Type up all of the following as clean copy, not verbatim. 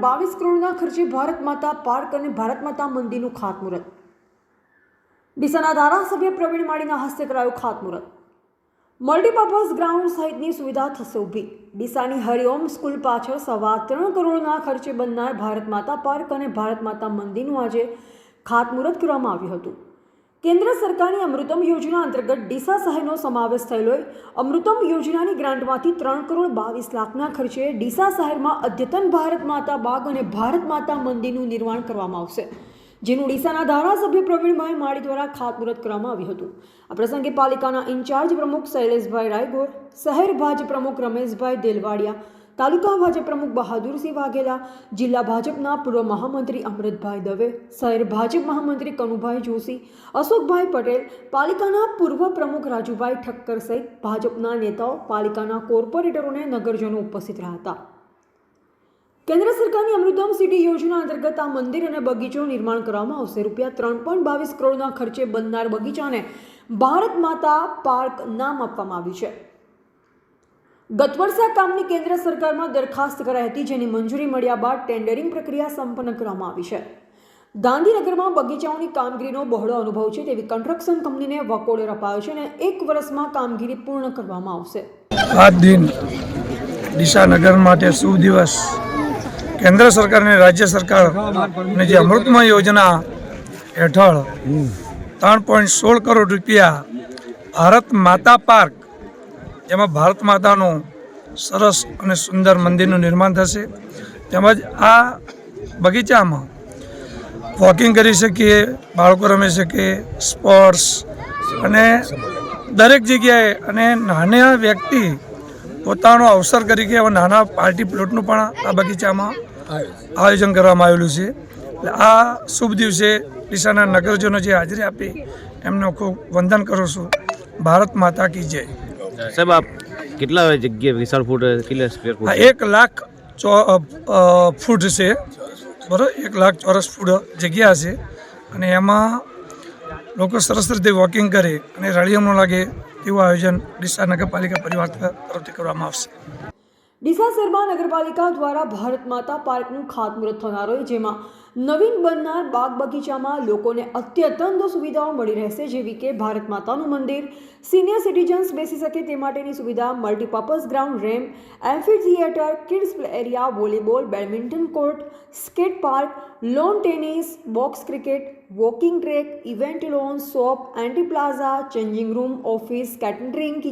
22 કરોડના ખર્ચે ભારત માતા પાર્ક અને ભારત માતા મંદિરનું ખાતમુહૂર્ત। ડીસાના ધારાસભ્ય પ્રવીણ માળીના હસ્તે કરાયું ખાતમુહૂર્ત। મલ્ટીપર્પઝ ગ્રાઉન્ડ સહિતની સુવિધા થશે ઊભી। ડીસાની હરિઓમ સ્કૂલ પાછળ 3.25 કરોડના ખર્ચે બનનાર ભારત માતા પાર્ક અને ભારત માતા મંદિરનું આજે ખાતમુહૂર્ત કરવામાં આવ્યું હતું। કેન્દ્ર સરકારની અમૃતમ યોજના અંતર્ગત ડીસા શહેરનો સમાવેશ થયેલો અમૃતમ યોજનાની ગ્રાન્ટમાંથી 3 કરોડ 22 લાખના ખર્ચે ડીસા શહેરમાં અદ્યતન ભારત માતા બાગ અને ભારત માતા મંદિરનું નિર્માણ કરવામાં આવશે, જેનું ડીસાના ધારાસભ્ય પ્રવીણભાઈ માળી દ્વારા ખાતમુહૂર્ત કરવામાં આવ્યું હતું। આ પ્રસંગે પાલિકાના ઇન્ચાર્જ પ્રમુખ શૈલેષભાઈ રાયગોર, શહેર ભાજપ પ્રમુખ રમેશભાઈ દેલવાડિયા, તાલુકા ભાજપ પ્રમુખ બહાદુરસિંહ વાઘેલા, જિલ્લા ભાજપના પૂર્વ મહામંત્રી અમૃતભાઈ દવે, શહેર ભાજપ મહામંત્રી કનુભાઈ જોશી, અશોકભાઈ પટેલ, પાલિકાના પૂર્વ પ્રમુખ રાજુભાઈ ઠક્કર સહિત ભાજપના નેતાઓ, પાલિકાના કોર્પોરેટરો અને નગરજનો ઉપસ્થિત રહ્યા હતા। કેન્દ્ર સરકારની અમૃતમ સિટી યોજના અંતર્ગત આ મંદિર અને બગીચાનું નિર્માણ કરવામાં આવશે। રૂપિયા 3.22 કરોડના ખર્ચે બનનાર બગીચાને ભારત માતા પાર્ક નામ આપવામાં આવ્યું છે। ગત વર્ષે આ કામની કેન્દ્ર સરકારમાં દરખાસ્ત કરાઈ હતી, જેની મંજૂરી મળ્યા બાદ ટેન્ડરિંગ પ્રક્રિયા સંપન્ન કરવામાં આવી છે। ગાંધીનગરમાં બગીચાઓની કામગીરીનો બહોળો અનુભવ છે તેવી કન્સ્ટ્રક્શન કંપનીને વર્ક ઓર્ડર અપાયો છે અને 1 વર્ષમાં કામગીરી પૂર્ણ કરવામાં આવશે। આ દિન ડીસા નગર માટે શુભ દિવસ। કેન્દ્ર સરકાર અને રાજ્ય સરકારની જે અમૃતમ યોજના હેઠળ 3.16 કરોડ રૂપિયા ભારત માતા પાર્ક, જેમાં ભારત માતાનું સરસ અને સુંદર મંદિરનું નિર્માણ થશે, તેમજ આ બગીચામાં વોકિંગ કરી શકીએ, બાળકો રમી શકે, સ્પોર્ટ્સ અને દરેક જગ્યાએ, અને નાના વ્યક્તિ પોતાનો અવસર તરીકે નાના પાર્ટી પ્લોટનું પણ આ બગીચામાં આયોજન કરવામાં આવેલું છે। એટલે આ શુભ દિવસે ડીસાના નગરજનો જે હાજરી આપી એમનો ખૂબ વંદન કરું છું। ભારત માતા કી જય। સાહેબ, આપ કેટલા જગ્યા વિશાળ ફૂટ કેટલા સ્ક્વેર ફૂટ? 1 લાખ ફૂટ છે, બરાબર, 1 લાખ ચોરસ ફૂટ જગ્યા છે, અને એમાં લોકો સરસ રીતે વોકિંગ કરે અને રળિયમ ન લાગે તેવું આયોજન ડીસા નગરપાલિકા પરિવાર તરફથી કરવામાં આવશે। ડીસા શહેરમાં નગરપાલિકા દ્વારા ભારત માતા પાર્કનું ખાતમુહૂર્ત થનાર હોય, જેમાં નવીન બનનાર બાગ બગીચામાં લોકોને અત્યંત સુવિધાઓ મળી રહેશે, જેવી કે ભારત માતાનું મંદિર, સિનિયર સિટીઝન્સ બેસી શકે તે માટેની સુવિધા, multipurpose ground, ramp, amphitheatre, kids play area, volleyball, badminton court, skate park, lawn tennis, box cricket, walking track, event lawn, shop, entry plaza, changing room, office, catering,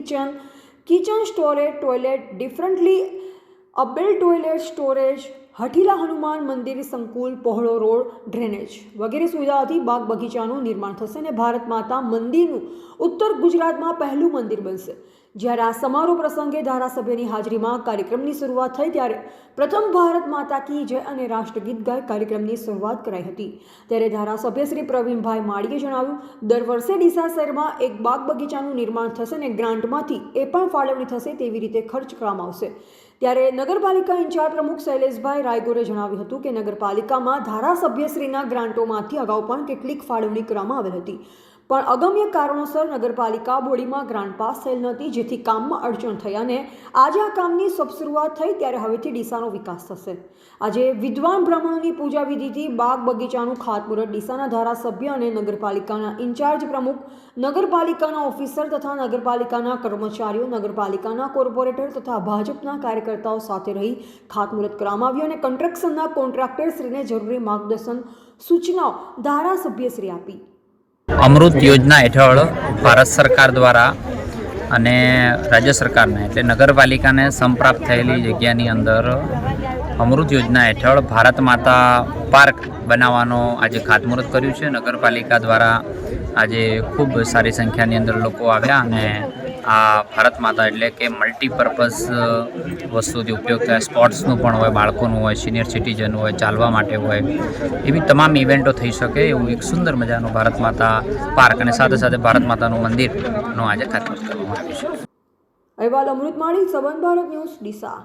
kitchen storage, toilet, differently abled toilet, storage, Hathila Hanuman મંદિર, સંકુલ, પહોળો road, drainage વગેરે સુવિધાઓથી બાગ બગીચાનું નિર્માણ થશે અને ભારત માતા મંદિરનું ઉત્તર ગુજરાતમાં પહેલું મંદિર બનશે। જ્યારે આ સમારોહ પ્રસંગે ધારાસભ્યની હાજરીમાં કાર્યક્રમની શરૂઆત થઈ, ત્યારે પ્રથમ ભારત માતા કી જય અને રાષ્ટ્રગીત ગાય કાર્યક્રમની શરૂઆત કરાઈ હતી। ત્યારે ધારાસભ્ય શ્રી પ્રવીણભાઈ માળીએ જણાવ્યું, દર વર્ષે ડીસા શહેરમાં એક બાગ બગીચાનું નિર્માણ થશે અને ગ્રાન્ટમાંથી એ પણ ફાળવણી થશે તેવી રીતે ખર્ચ કરવામાં આવશે। ત્યારે નગરપાલિકા ઇન્ચાર્જ પ્રમુખ શૈલેષભાઈ રાયગોરે જણાવ્યું હતું કે નગરપાલિકામાં ધારાસભ્યશ્રીના ગ્રાન્ટોમાંથી અગાઉ પણ કેટલીક ફાળવણી કરવામાં આવેલ હતી, પણ અગમ્ય કારણોસર નગરપાલિકા બોડીમાં ગ્રાન્ટ પાસ થયેલ નહોતી, જેથી કામમાં અડચણ થઈ અને આજે આ કામની શરૂઆત થઈ, ત્યારે હવેથી ડીસાનો વિકાસ થશે। આજે વિદ્વાન બ્રાહ્મણોની પૂજા વિધિથી બાગ બગીચાનું ખાતમુહૂર્ત ડીસાના ધારાસભ્ય અને નગરપાલિકાના ઇન્ચાર્જ પ્રમુખ, નગરપાલિકાના ઓફિસર તથા નગરપાલિકાના કર્મચારીઓ, નગરપાલિકાના કોર્પોરેટર તથા ભાજપના કાર્યકર્તાઓ સાથે રહી ખાતમુહૂર્ત કરવામાં આવ્યું અને કન્સ્ટ્રક્શનના કોન્ટ્રાક્ટરશ્રીને જરૂરી માર્ગદર્શન સૂચનાઓ ધારાસભ્યશ્રી આપી। અમૃત યોજના હેઠળ ભારત સરકાર દ્વારા અને રાજ્ય સરકારને એટલે નગરપાલિકાને સંપ્રાપ્ત થયેલી જગ્યાની અંદર અમૃત યોજના હેઠળ ભારત માતા પાર્ક બનાવવાનો આજે ખાતમુહૂર્ત કર્યું છે। નગરપાલિકા દ્વારા આજે ખૂબ સારી સંખ્યાની અંદર લોકો આવ્યા અને આ ભારત માતા એટલે કે મલ્ટીપર્પઝ વસ્તુથી ઉપયોગ થાય, સ્પોર્ટ્સનું પણ હોય, બાળકોનું હોય, સિનિયર સિટીઝન હોય, ચાલવા માટે હોય, એવી તમામ ઇવેન્ટો થઈ શકે એવું એક સુંદર મજાનું ભારત માતા પાર્ક અને સાથે સાથે ભારત માતાનું મંદિરનું આજે ખાતમુહૂર્ત કરવામાં આવ્યું છે। અહેવાલ અમૃત માળી, સંબંધ ભારત ન્યૂઝ, ડીસા।